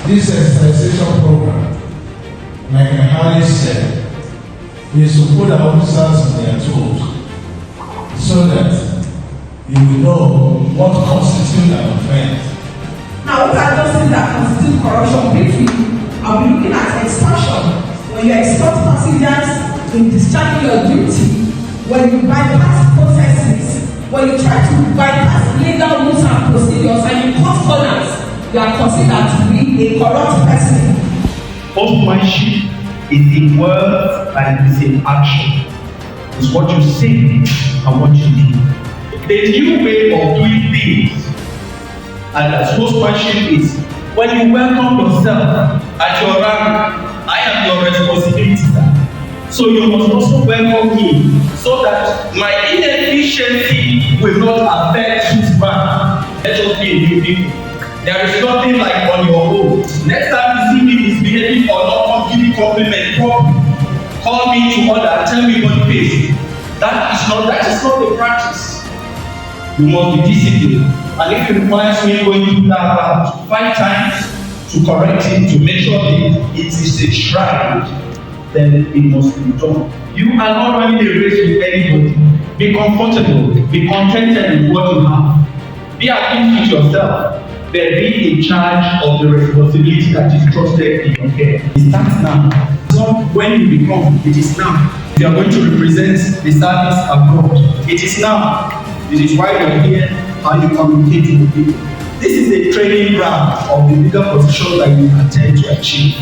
This sensitization program, like Harris said, is to put the officers on their toes so that you will know what constitutes an offense. Now, what are those things that constitute corruption? Briefly, I'll be looking at extortion. When you extort passengers in discharging your duty, when you bypass processes, when you try to bypass legal rules and procedures, and you cut corners, you are considered to be a corrupt person. Sportsmanship is in words and it is in action. It's what you say and what you do. The new way of doing things, and that sportsmanship is when you welcome yourself at your rank. I am your responsibility, sir. So you must also welcome me, so that my inefficiency will not affect this man. Let us be a new people. There is nothing like on your own. Next time you see me misbehaving or not give me compliment properly, call me to order, tell me what it is. That is not the practice. You must be disciplined. And if it requires me going to that route 5 times to correct it, to make sure that it is a shrine, then it must be done. You are not running a race with anybody. Be comfortable, be contented with what you have. Be at peace with yourself. But be in charge of the responsibility that is trusted in your care. It starts now. It's not when you become, it is now. You are going to represent the service abroad. It is now. It is why you are here, how you communicate with people. This is a training ground of the bigger position that you intend to achieve.